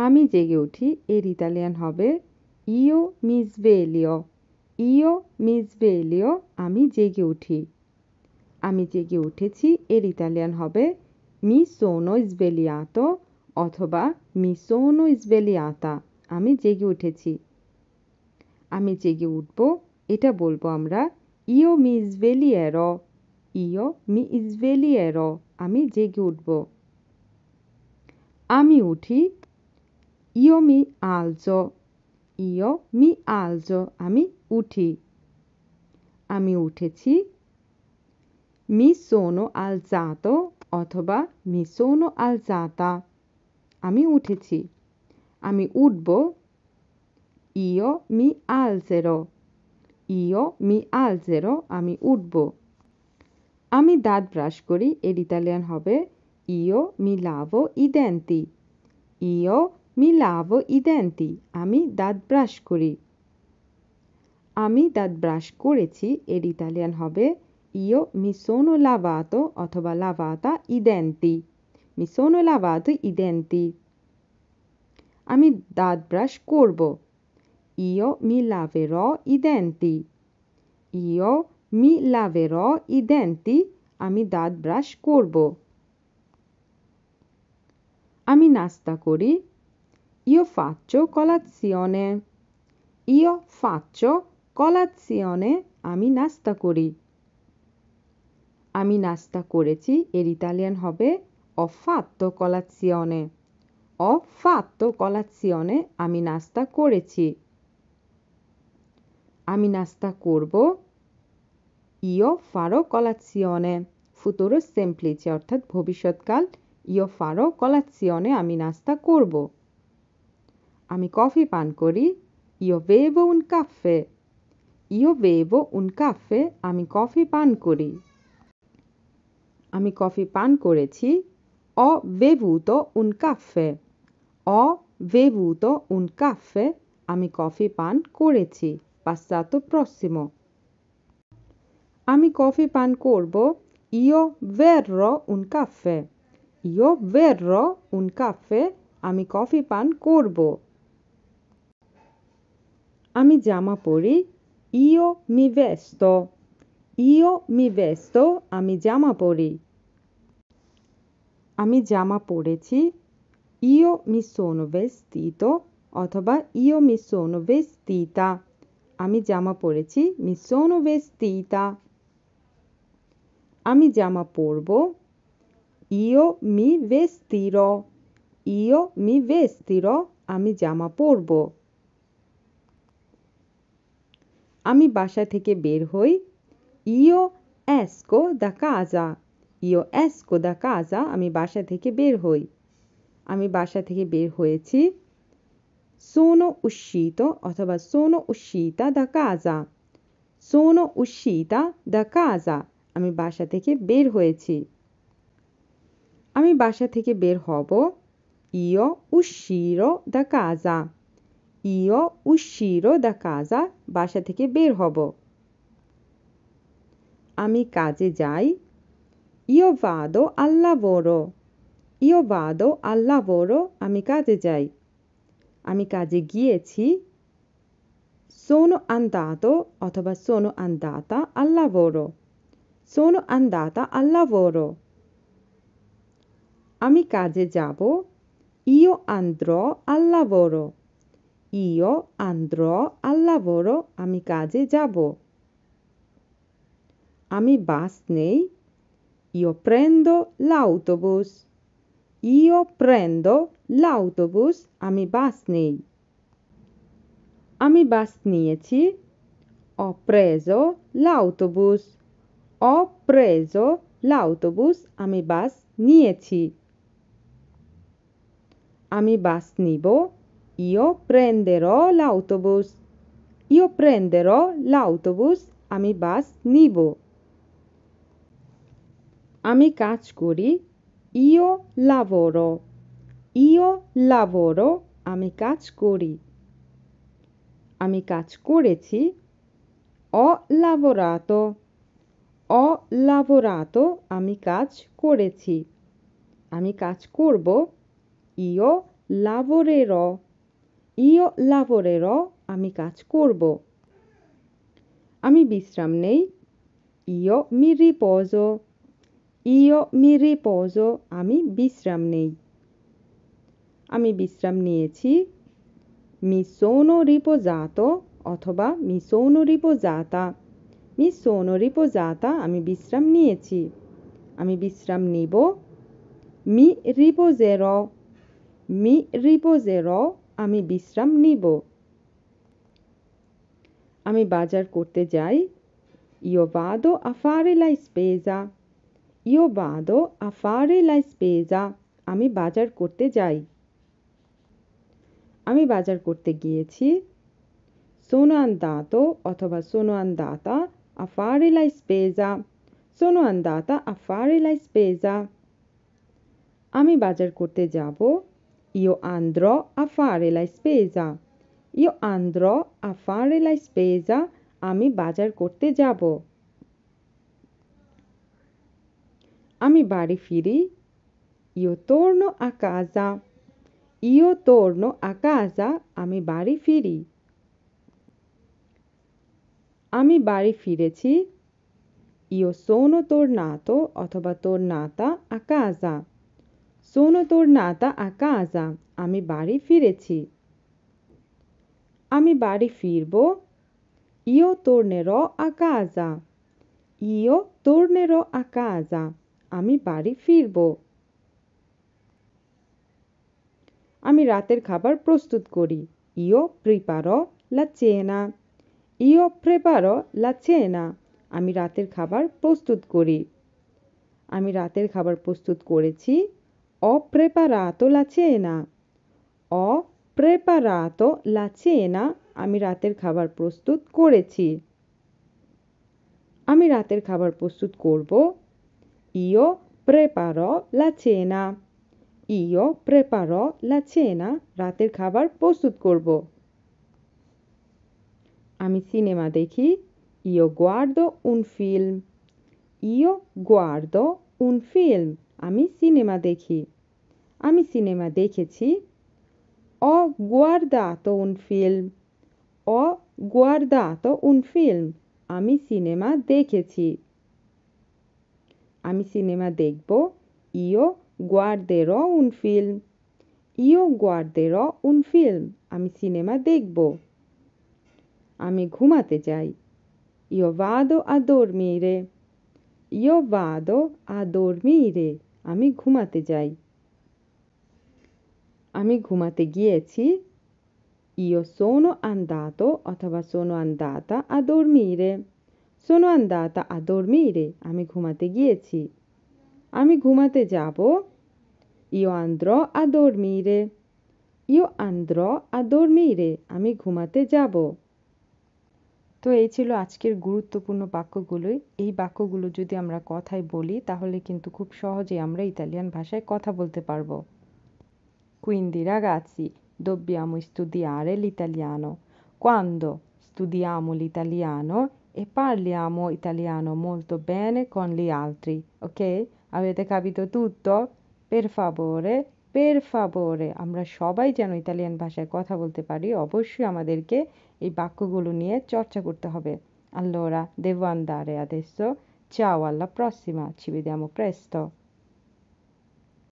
আমি জেগে উঠি এর ইতালিয়ান হবে ইও মি sveglio। ইও মি sveglio আমি জেগে উঠি। আমি জেগে উঠেছি এর ইতালিয়ান হবে মি sono svegliato অথবা মি sono svegliata আমি জেগে উঠেছি। আমি জেগে উঠব এটা বলবো আমরা ইও মি sveglierò। ইও মি sveglierò আমি জেগে উঠব। আমি উঠি ইও মি alzo। ইও মি alzo আমি উঠি। আমি উঠেছি মি sono alzato অথবা মি sono alzata আমি উঠেছি। আমি উঠব ইও মি alzerò। ইও মি alzerò আমি উঠব। আমি দাঁত ব্রাশ করি এর ইতালিয়ান হবে ইও মি lavo i denti। ইও মি lavo i denti আমি দাঁত ব্রাশ করি। আমি দাঁত ব্রাশ করেছি এর ইতালিয়ান হবে ইও মি sono lavato অথবা lavata i denti। Me sono lavato i denti আমি দাঁত ব্রাশ করব ইও মি laverò i denti। ইও মি laverò i denti আমি দাঁত ব্রাশ করব। আমি নাস্তা করি ইও faccio colazione। ইও faccio colazione আমি নাস্তা করি। আমি নাস্তা করেছি এর ইতালিয়ান হবে ho fatto colazione। ho fatto colazione আমি নাস্তা করেছি। আমি নাস্তা করব ইও farò colazione futuro semplice অর্থাৎ ভবিষ্যৎকাল ইও farò colazione আমি নাস্তা করব। আমি কফি পান করি ইও bevo un caffè। ইও bevo un caffè আমি কফি পান করি। আমি কফি পান করেছি ho bevuto un caffè। ho bevuto un caffè আমি কফি পান করেছি passato prossimo। আমি কফি পান করব ইও verrò un caffè। ইও verrò un caffè আমি কফি পান করব। আমি জামা পরি ইও mi vesto। ইও mi vesto আমি জামা পরি। আমি জামা পরেছি ইও mi sono vestito অথবা ইও mi sono vestita আমি জামা পরেছি mi sono vestita। আমি জামা পরব ইও mi vestirò। ইও mi vestirò আমি জামা পরব। আমি বাসা থেকে বের হই ইও esco da casa। ইও esco da casa আমি বাসা থেকে বের হই। আমি বাসা থেকে বের হয়েছি sono uscito অথবা sono uscita da casa। sono uscita da casa আমি বাসা থেকে বের হয়েছি। আমি বাসা থেকে বের হব ইও uscirò da casa। ইও uscirò da casa বাসা থেকে বের হব। আমি কাজে যাই ইও vado al lavoro। ইও vado al lavoro আমি কাজে যাই। আমি কাজে গিয়েছি sono andato অথবা sono andata al lavoro। sono andata al lavoro আমি কাজে যাব ইও andrò al lavoro। ইও andrò al lavoro আমি কাজে যাব। আমি বাস নেই ইও prendo l'autobus। ইও prendo l'autobus আমি বাস নেই। আমি বাস নিয়েছি ho preso l'autobus। ho preso l'autobus আমি বাস নিয়েছি। আমি বাস নিব ইও prenderò l'autobus। ইও prenderò l'autobus আমি বাস নিব। আমি কাজ করি ইও lavoro। ইও lavoro আমি কাজ করি। আমি কাজ করেছি ho lavorato। ho lavorato আমি কাজ করেছি। আমি কাজ করব ইও lavorerò, io lavorerò, আমি কাজ করব। আমি বিশ্রাম নেই, io mi riposo, io mi riposo, আমি বিশ্রাম নেই। আমি বিশ্রাম নিয়েছি, mi sono riposato অথবা mi sono riposata, mi sono riposata, আমি বিশ্রাম নিয়েছি। আমি বিশ্রাম নিব, mi riposerò, mi riposerò, আমি বিশ্রাম নিব। আমি বাজার করতে যাই, io vado a fare la spesa, io vado a fare la spesa, আমি বাজার করতে যাই। আমি বাজার করতে গিয়েছি, sono andato অথবা sono andata a fare la spesa, sono andata a fare la spesa। আমি বাজার করতে যাব, io andrò a fare la spesa, io andrò a fare la spesa, আমি বাজার করতে যাব। আমি বাড়ি ফিরি, io torno a casa, io torno a casa, আমি বাড়ি ফিরি। আমি বাড়ি ফিরেছি, io sono tornato অথবা tornata a casa, sono tornata a casa, আমি বাড়ি ফিরেছি। আমি বাড়ি ফিরব, io tornerò a casa, io tornerò a casa, আমি বাড়ি ফিরব। আমি রাতের খাবার প্রস্তুত করি, io preparo la cena, io preparo la cena, আমি রাতের খাবার প্রস্তুত করি। আমি রাতের খাবার প্রস্তুত করেছি, ho preparato la cena, ho preparato la cena, আমি রাতের খাবার প্রস্তুত করেছি। আমি রাতের খাবার প্রস্তুত করব, io preparo la cena, io preparo la cena, রাতের খাবার প্রস্তুত করব। আমি সিনেমা দেখি, io guardo un film, io guardo un film, আমি সিনেমা দেখি। আমি সিনেমা দেখেছি, ho guardato un film, ho guardato un film, আমি সিনেমা দেখেছি। আমি সিনেমা দেখব, io guarderò un film, io guarderò un film, আমি সিনেমা দেখব। আমি ঘুমাতে যাই, io vado a dormire, io vado a dormire, আমি ঘুমাতে যাই। আমি ঘুমাতে গিয়েছি, io sono andato অথবা sono andata a dormire, sono andata a dormire, আমি ঘুমাতে গিয়েছি। আমি ঘুমাতে যাব, io andrò a dormire, io andrò a dormire, আমি ঘুমাতে যাব। তো এই ছিল আজকের গুরুত্বপূর্ণ বাক্যগুলোই। এই বাক্যগুলো যদি আমরা কথায় বলি তাহলে কিন্তু খুব সহজেই আমরা ইতালিয়ান ভাষায় কথা বলতে পারবো। Quindi ragazzi, dobbiamo studiare l'italiano. Quando studiamo l'italiano e parliamo italiano molto bene con gli altri, ok? Avete capito tutto? Per favore, আমরা সবাই যেন ইতালিয়ান ভাষায় কথা বলতে পারি, অবশ্যই আমাদেরকে এই বাক্যগুলো নিয়ে চর্চা করতে হবে। Allora, devo andare adesso. Ciao, alla prossima, ci vediamo presto.